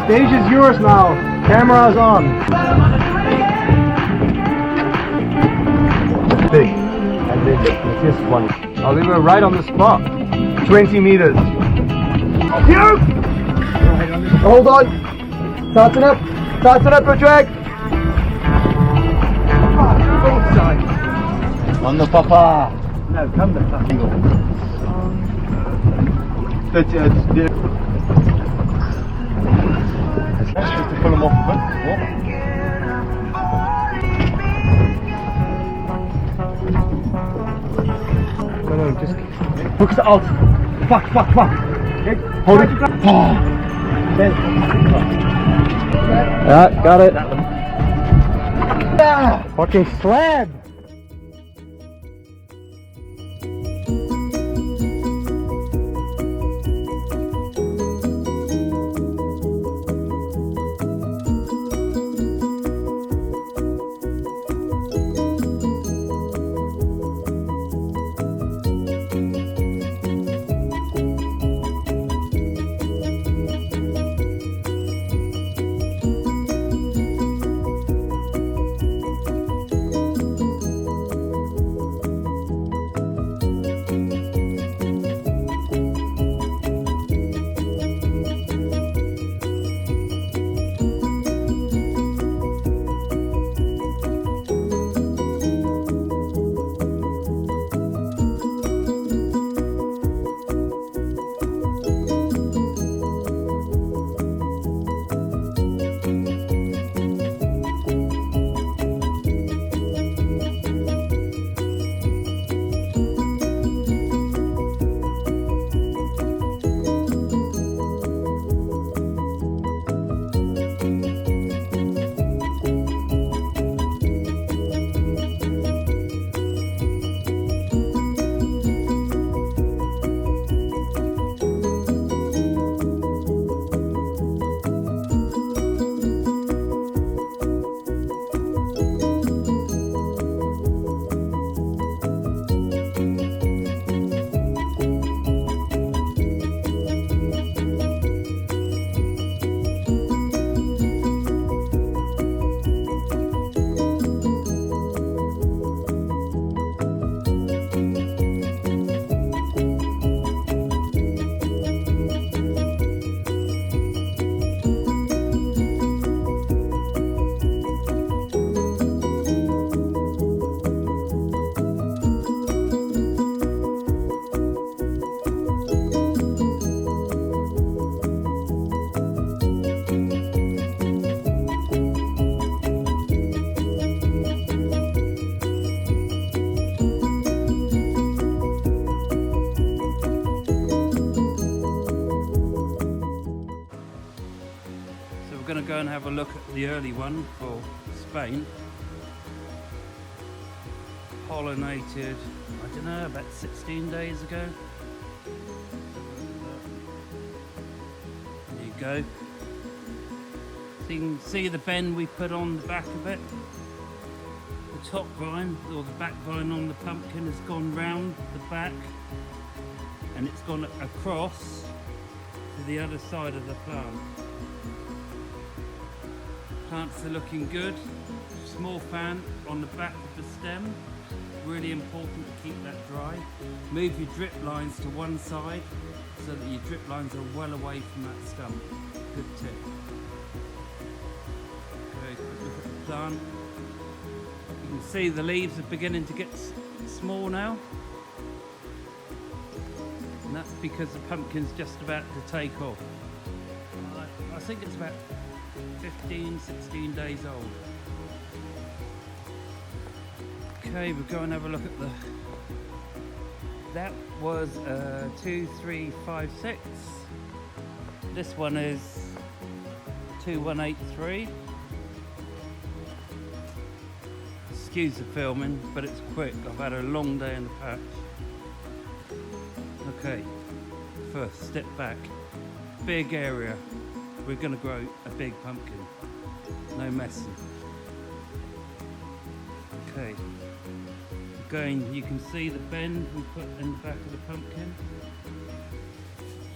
Stage is yours now. Camera's on. Big. And big. It's just one. I'll leave it right on the spot. 20 meters. Here! Hold on. Tighten up. Tighten up your drag. Both sides. On the papa. No, come the papa. Just to pull them off a bit. No, just focus it out. Fuck. Okay. Hold it. Yeah, got it. Fucking slab. We're going to go and have a look at the early one for Spain. Pollinated, I don't know, about 16 days ago. There you go. So you can see the bend we put on the back of it. The top vine, or the back vine on the pumpkin has gone round the back and it's gone across to the other side of the plant. Plants are looking good. Small fan on the back of the stem. Really important to keep that dry. Move your drip lines to one side so that your drip lines are well away from that stump. Good tip. Okay, quick look at the plant. You can see the leaves are beginning to get small now. And that's because the pumpkin's just about to take off. I think it's about 15, 16 days old. Okay, we'll go and have a look at the... That was 2356. This one is 2183. Excuse the filming, but it's quick. I've had a long day in the patch. Okay, first step back. Big area. We're going to grow a big pumpkin. No messing. Okay. Again, you can see the bend we put in the back of the pumpkin.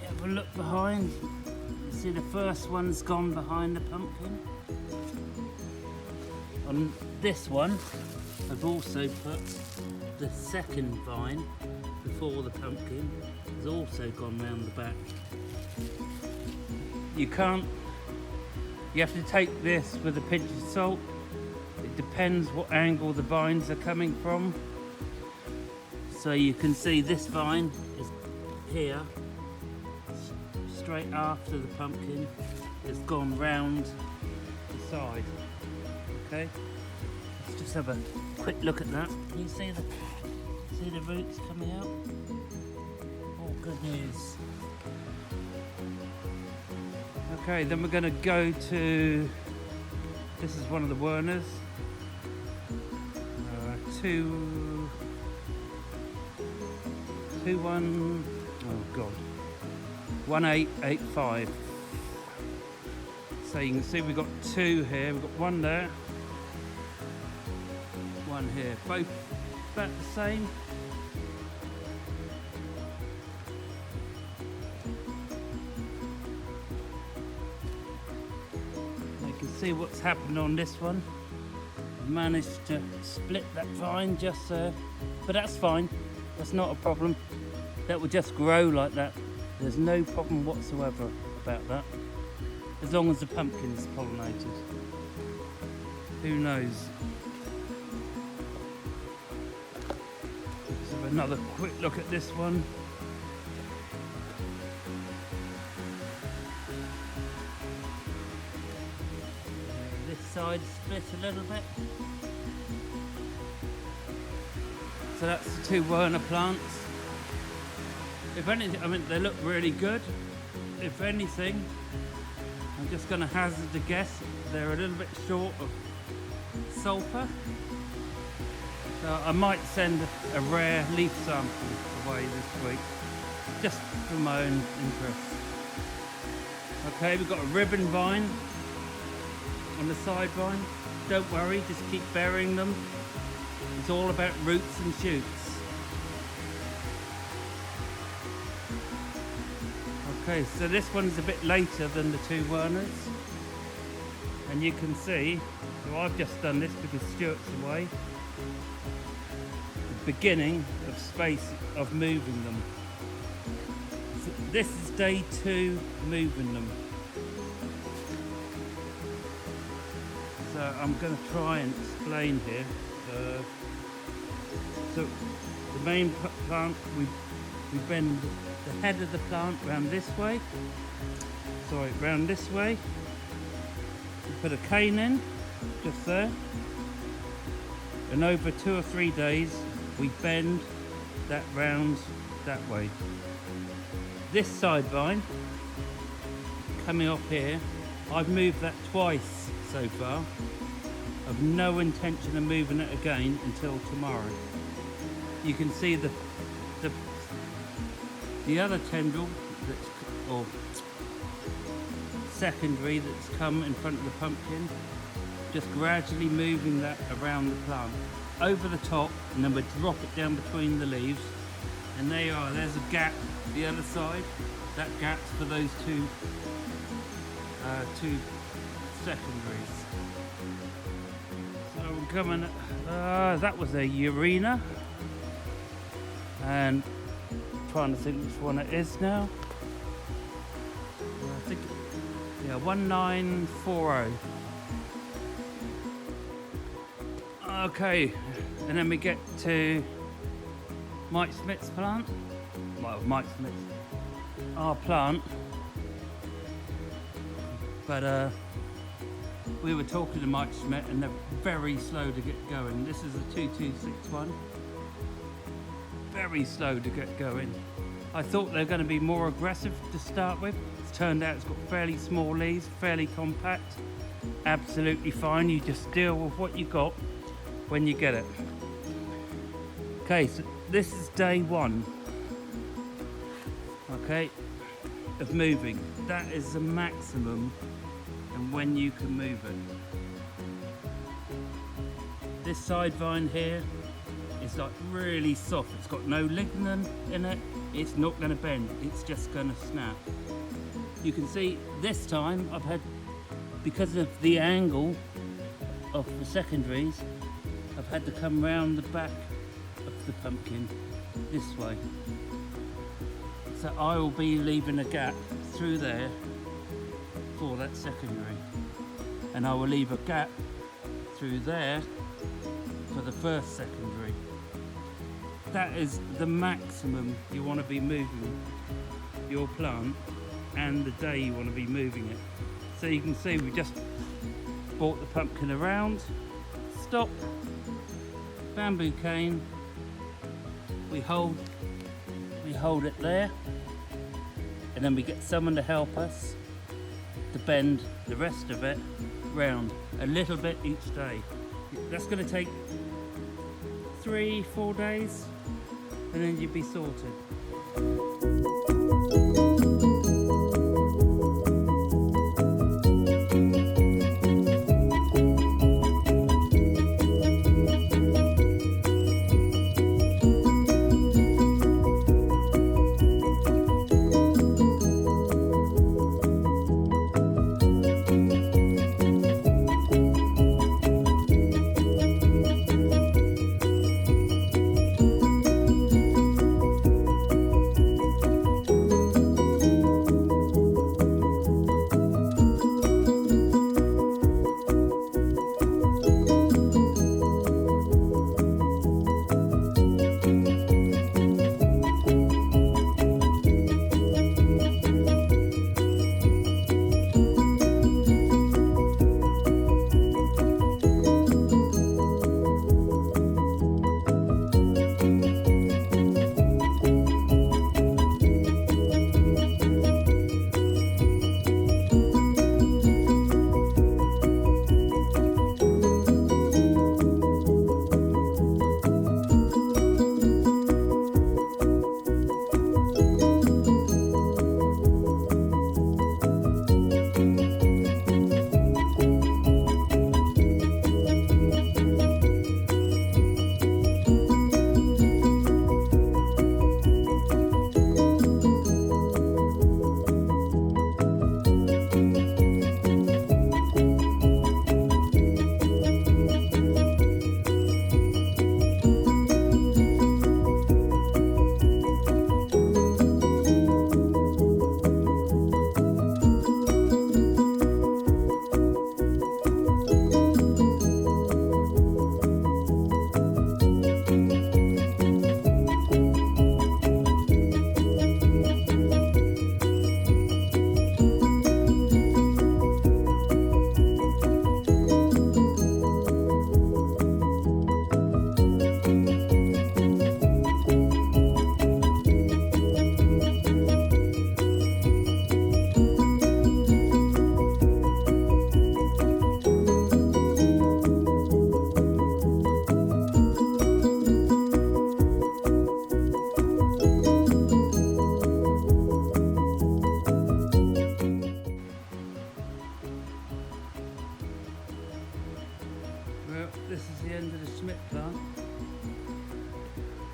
Have a look behind. You see the first one's gone behind the pumpkin. On this one, I've also put the second vine before the pumpkin. Has also gone round the back. You have to take this with a pinch of salt. It depends what angle the vines are coming from. So you can see this vine is here, straight after the pumpkin. It's gone round the side. Okay, let's just have a quick look at that. Can you see the roots coming out? Oh, good news. Okay, then we're going to go to, this is one of the Werners, 1885. So you can see we've got two here, we've got one there, one here, both about the same. You can see what's happened on this one. I've managed to split that vine just there, but that's fine, that's not a problem. That will just grow like that. There's no problem whatsoever about that, as long as the pumpkin is pollinated. Who knows? Let's have another quick look at this one. This side split a little bit. So that's the two Werner plants. If anything, I mean, they look really good. If anything, I'm just going to hazard a guess, they're a little bit short of sulphur. So I might send a rare leaf sample away this week, just for my own interest. Okay, we've got a ribbon vine on the side vine. Don't worry, just keep burying them. It's all about roots and shoots. Okay, so this one's a bit later than the two Werners, and you can see, so I've just done this because Stuart's away, the beginning of space of moving them. So this is day 2 moving them. So I'm going to try and explain here. So the main plant, we bend the head of the plant round this way. Sorry, round this way. We put a cane in, just there. And over 2 or 3 days, we bend that round that way. This side vine, coming off here, I've moved that twice so far. I've no intention of moving it again until tomorrow. You can see the other tendril or secondary that's come in front of the pumpkin, just gradually moving that around the plant over the top, and then we drop it down between the leaves, and there you are, there's a gap the other side. That gap's for those two secondaries. So we're coming, that was a Urena, and trying to think which one it is now. I think, yeah, 1940. Okay, and then we get to Mike Smith's plant. Well, Mike Smith's, our plant. But we were talking to Mike Smith, and they're very slow to get going. This is a 2261. Very slow to get going. I thought they're going to be more aggressive to start with. It's turned out it's got fairly small leaves, fairly compact. Absolutely fine. You just deal with what you got when you get it. Okay, so this is day 1. Okay, of moving. That is the maximum and when you can move it. This side vine here is like really soft. It's got no lignin in it. It's not going to bend. It's just going to snap. You can see this time I've had, because of the angle of the secondaries, I've had to come round the back of the pumpkin this way. So I will be leaving a gap through there for that secondary, and I will leave a gap through there for the first secondary. That is the maximum you want to be moving your plant and the day you want to be moving it. So you can see we just brought the pumpkin around, stop, bamboo cane, we hold it there, and then we get someone to help us to bend the rest of it round a little bit each day. That's going to take 3-4 days, and then you'd be sorted.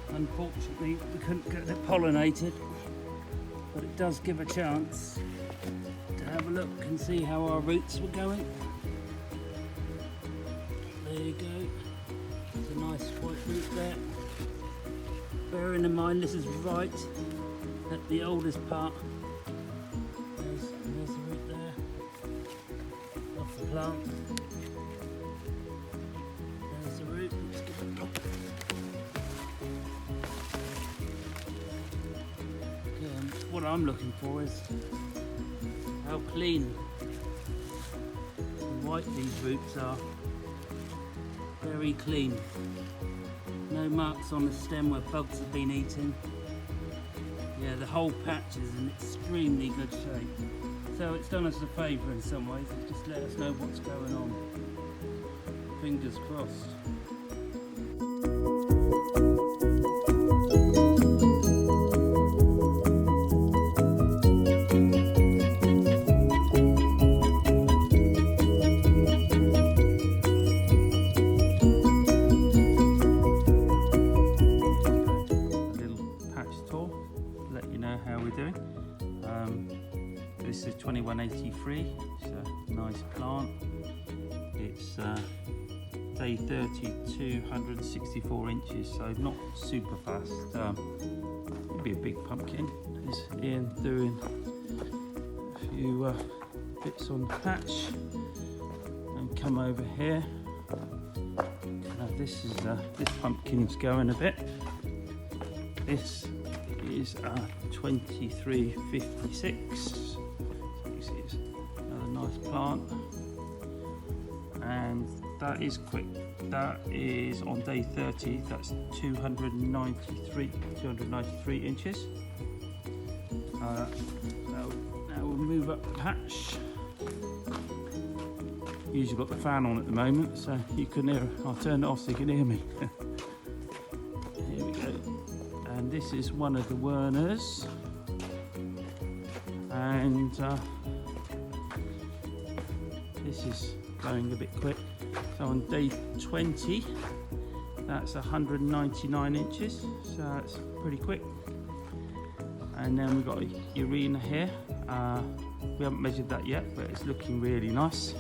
Unfortunately, we couldn't get it pollinated, but it does give a chance to have a look and see how our roots were going. There you go. There's a nice white root there. Bearing in mind this is right at the oldest part. There's the root there off the plant. There's the root. Let's give it a look. What I'm looking for is how clean and white these roots are. Very clean. No marks on the stem where bugs have been eating. Yeah, the whole patch is in extremely good shape. So it's done us a favour in some ways. It's just let us know what's going on. Fingers crossed. this is 2183. It's a nice plant. It's day 30, 264 inches, so not super fast. It'll be a big pumpkin. There's Ian doing a few bits on the patch. And come over here. This pumpkin's going a bit. This is 2356. This is another nice plant, and that is quick. That is on day 30. That's 293 inches. Now we'll move up the patch. Usually got the fan on at the moment, so you can hear. I'll turn it off so you can hear me. Here we go. And this is one of the Werners, and this is going a bit quick. So on day 20, that's 199 inches, so that's pretty quick. And then we've got a Urena here. We haven't measured that yet, but it's looking really nice.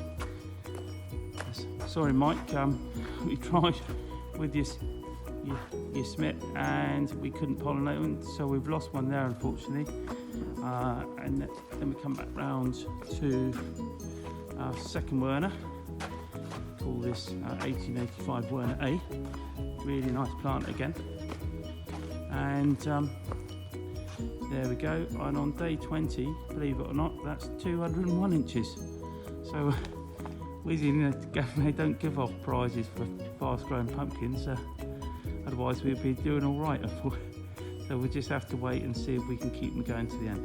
Sorry, Mike, we tried with your Smith and we couldn't pollinate them, so we've lost one there, unfortunately. And then we come back round to our second Werner. Call this 1885 Werner A. Really nice plant again. And there we go. And on day 20, believe it or not, that's 201 inches. So they don't give off prizes for fast-growing pumpkins, otherwise we'd be doing all right. So we'll just have to wait and see if we can keep them going to the end.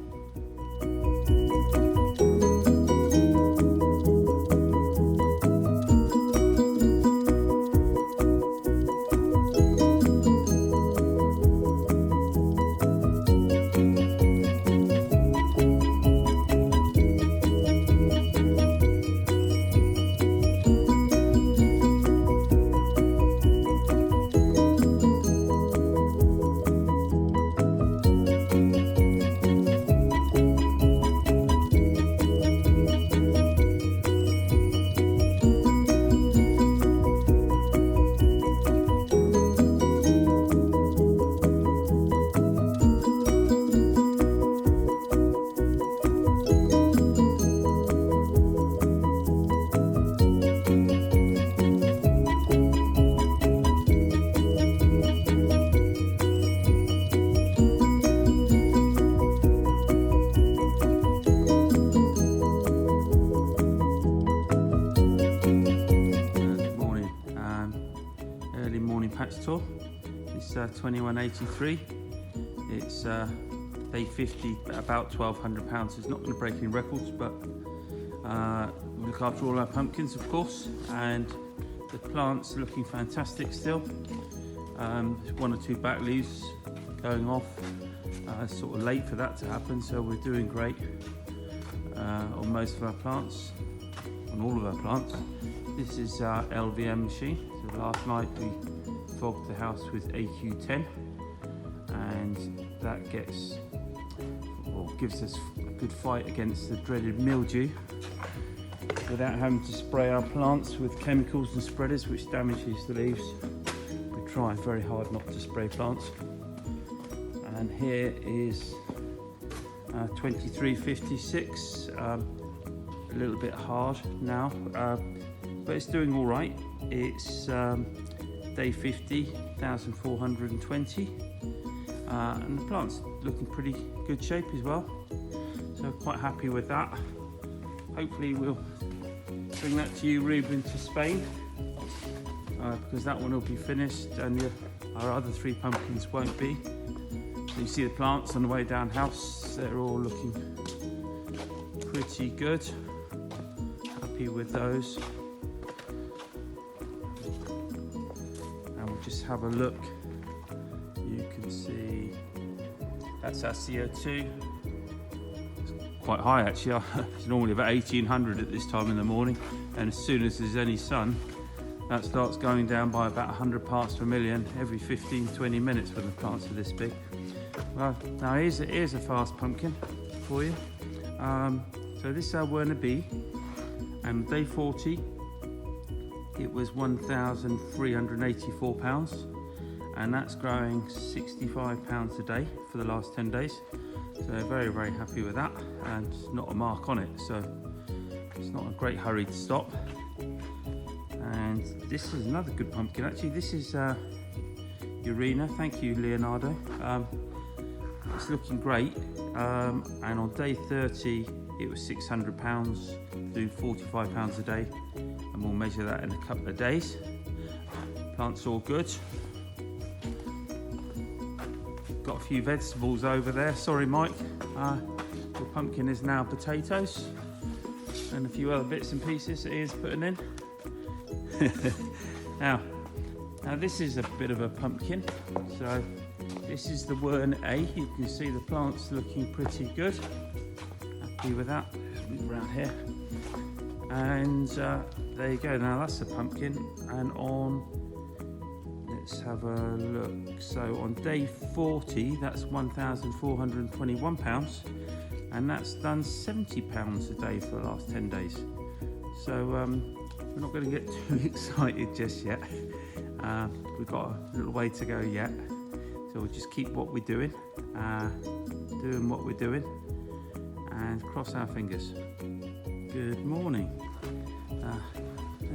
Tour. It's 2183. It's day 50, about £1,200. It's not going to break any records, but we look after all our pumpkins, of course, and the plant's looking fantastic still. There's one or two back leaves going off. Sort of late for that to happen, so we're doing great on most of our plants, on all of our plants. This is our LVM machine. So last night we fogged the house with AQ10, and that gives us a good fight against the dreaded mildew without having to spray our plants with chemicals and spreaders which damages the leaves. We try very hard not to spray plants. And here is 2356, a little bit hard now, but it's doing all right. It's day 50, 1,420, and the plant's looking pretty good shape as well, so quite happy with that. Hopefully we'll bring that to you, Ruben, to Spain, because that one will be finished and our other three pumpkins won't be. So you see the plants on the way down house, they're all looking pretty good. Happy with those. And we'll just have a look. You can see that's our CO2. It's quite high actually. It's normally about 1800 at this time in the morning, and as soon as there's any sun, that starts going down by about 100 parts per million every 15-20 minutes when the plants are this big. Well, now here's a fast pumpkin for you. So this is our Werner B, and day 40 it was 1,384 pounds, and that's growing 65 pounds a day for the last 10 days. So very, very happy with that, and not a mark on it, so it's not a great hurry to stop. And this is another good pumpkin. Actually, this is Urena. Thank you, Leonardo. It's looking great. And on day 30, it was 600 pounds, do 45 pounds a day, and we'll measure that in a couple of days. Plant's all good. Got a few vegetables over there. Sorry, Mike. The pumpkin is now potatoes, and a few other bits and pieces it is putting in. now this is a bit of a pumpkin. So this is the Werner A. You can see the plant's looking pretty good. Happy with that. Just move around here. And there you go. Now that's a pumpkin. And let's have a look. So on day 40, that's 1,421 pounds. And that's done 70 pounds a day for the last 10 days. So we're not going to get too excited just yet. We've got a little way to go yet. So we'll just keep what we're doing, doing what we're doing, and cross our fingers. Good morning.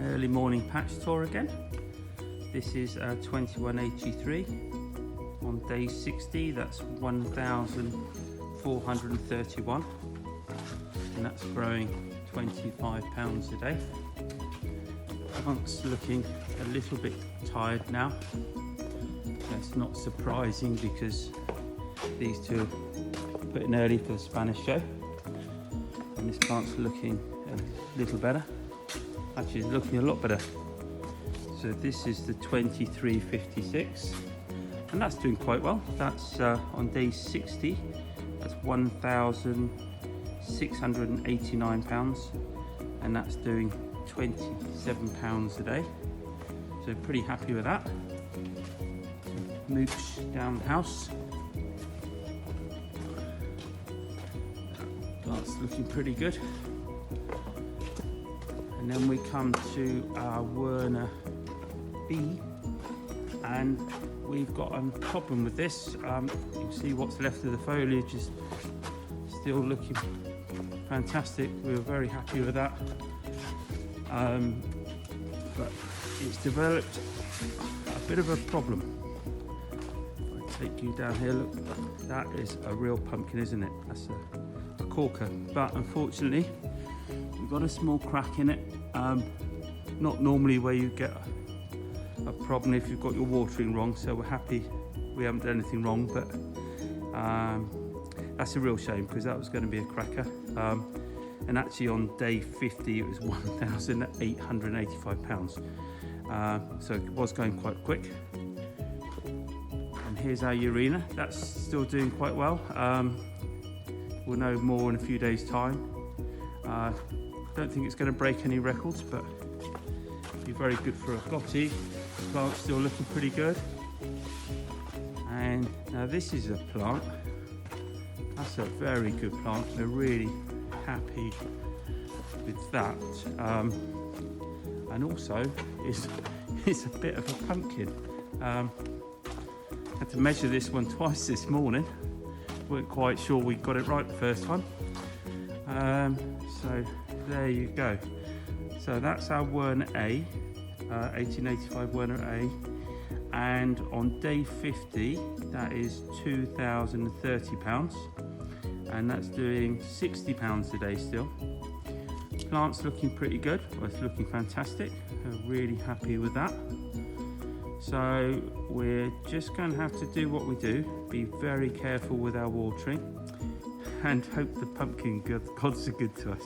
Early morning patch tour again. This is 2183. On day 60, that's 1,431. And that's growing 25 pounds a day. Plant's looking a little bit tired now. That's not surprising because these two are put in early for the Spanish show, and this plant's looking a little better. Actually, it's looking a lot better. So this is the 2356, and that's doing quite well. That's on day 60. That's 1,689 pounds, and that's doing 27 pounds a day. So pretty happy with that. Mooch down the house. Plant's looking pretty good. And then we come to our Werner B, and we've got a problem with this. You can see what's left of the foliage is still looking fantastic. We were very happy with that. But it's developed a bit of a problem. Take you down here, look, that is a real pumpkin, isn't it? That's a corker, but unfortunately we've got a small crack in it. Not normally where you get a problem if you've got your watering wrong, so we're happy we haven't done anything wrong, but that's a real shame because that was going to be a cracker. And actually on day 50 it was 1,885 pounds, so it was going quite quick. Here's our Urena. That's still doing quite well. We'll know more in a few days' time. Don't think it's going to break any records, but be very good for a Gotti. Plant's still looking pretty good. And now this is a plant. That's a very good plant. We're really happy with that. And also, it's a bit of a pumpkin. Had to measure this one twice this morning. Weren't quite sure we got it right the first time. So there you go. So that's our Werner A, 1885 Werner A. And on day 50, that is 2,030 pounds. And that's doing 60 pounds a day still. Plant's looking pretty good. Well, it's looking fantastic. I'm really happy with that. So we're just going to have to do what we do, be very careful with our watering, and hope the pumpkin gods are good to us.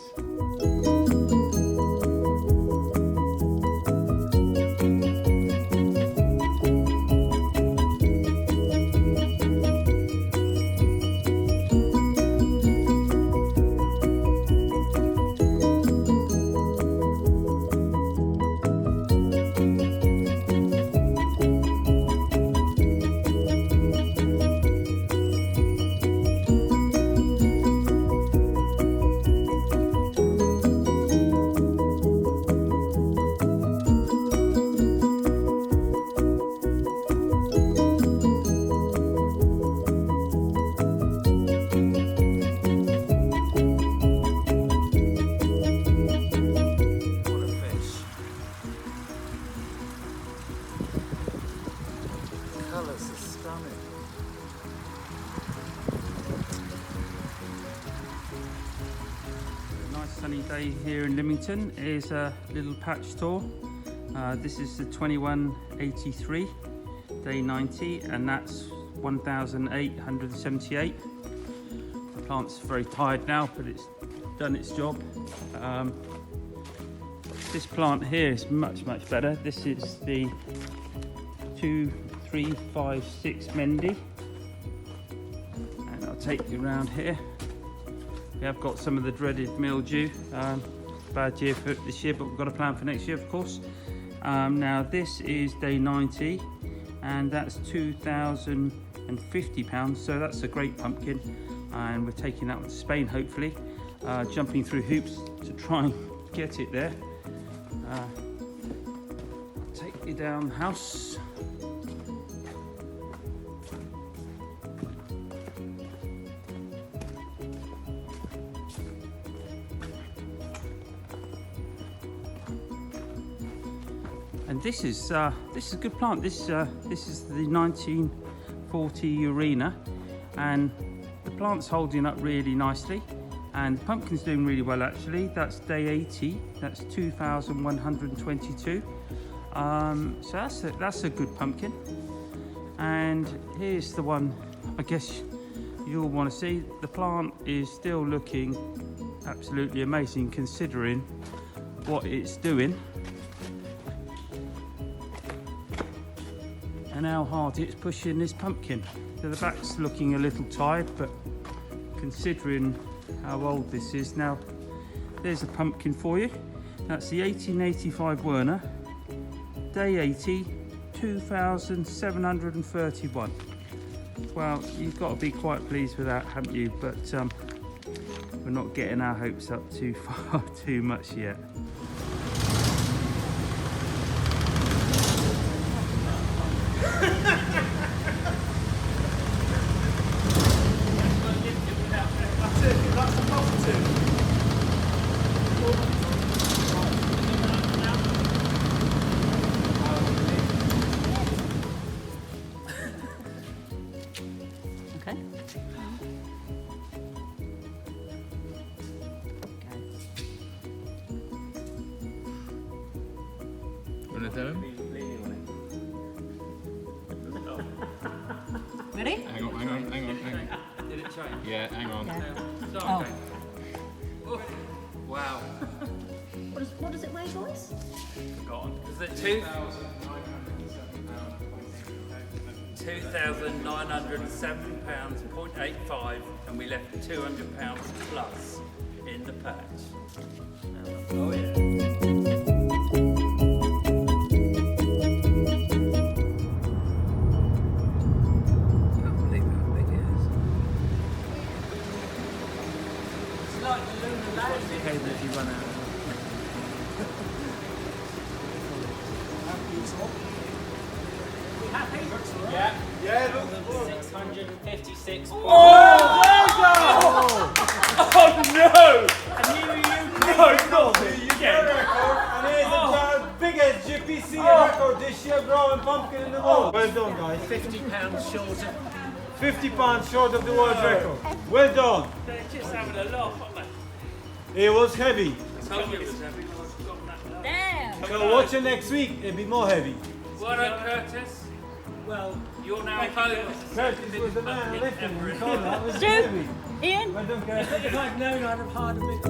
sunny day here in Lymington. Is a little patch tour. This is the 2183, day 90, and that's 1,878. The plant's very tired now, but it's done its job. This plant here is much better. This is the 2356 Mendy, and I'll take you around here. We have got some of the dreaded mildew. Bad year for this year, but we've got a plan for next year, of course. Now this is day 90, and that's 2,050 pounds. So that's a great pumpkin, and we're taking that one to Spain, hopefully. Jumping through hoops to try and get it there. Take you down the house. And this is a good plant. This is the 1940 Arena, and the plant's holding up really nicely, and the pumpkin's doing really well actually. That's day 80. That's 2,122. So that's a good pumpkin. And here's the one I guess you'll want to see. The plant is still looking absolutely amazing considering what it's doing and how hard it's pushing this pumpkin. So the back's looking a little tired, but considering how old this is now, there's a pumpkin for you. That's the 1885 Werner, day 80, 2,731. Well, you've got to be quite pleased with that, haven't you? But we're not getting our hopes up too far too much yet. Ready? Hang on. Did it change? Yeah, hang on. Oh. Wow. What does it weigh, boys? Forgotten. Is it 2,907 pounds, 0.85, and we left 200 pounds plus in the patch. Oh yeah. That you run out. Happy? Yeah. Yeah, look. 656. Oh no! A new UK No, record, and it is the biggest GPC record this year growing pumpkin in the world. Well done, guys. £50 short of. £50 short of the world record. Well done. They're just having a laugh, aren't they? It was heavy. I told you it was heavy. I've forgotten that laugh. Damn! So watch it next week. It'll be more heavy. Well done, Curtis. Well, You're now home. Curtis was the man lifting. Ever in That was Stu? heavy. Ian? Well done, Curtis. If I'd known, I'd have hired a bit.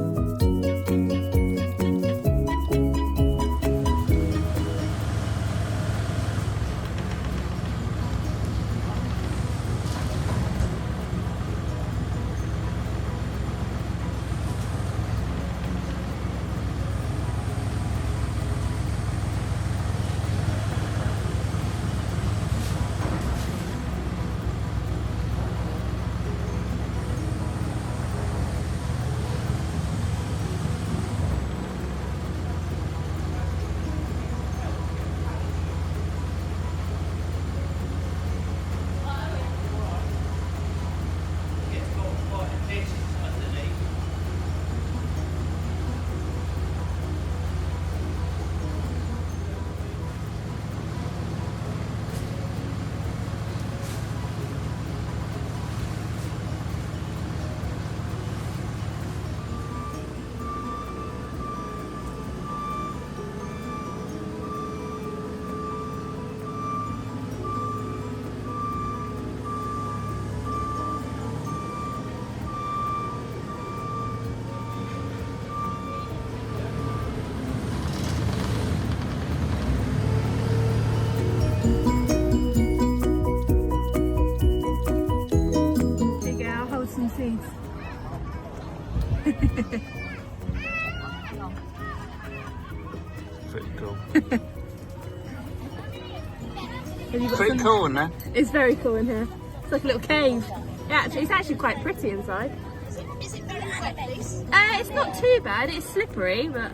Pretty cool. Have you got Pretty some- cool, isn't it? It's very cool in here. It's like a little cave. Yeah, it's actually quite pretty inside. Is it very wet, this? It's not too bad. It's slippery, but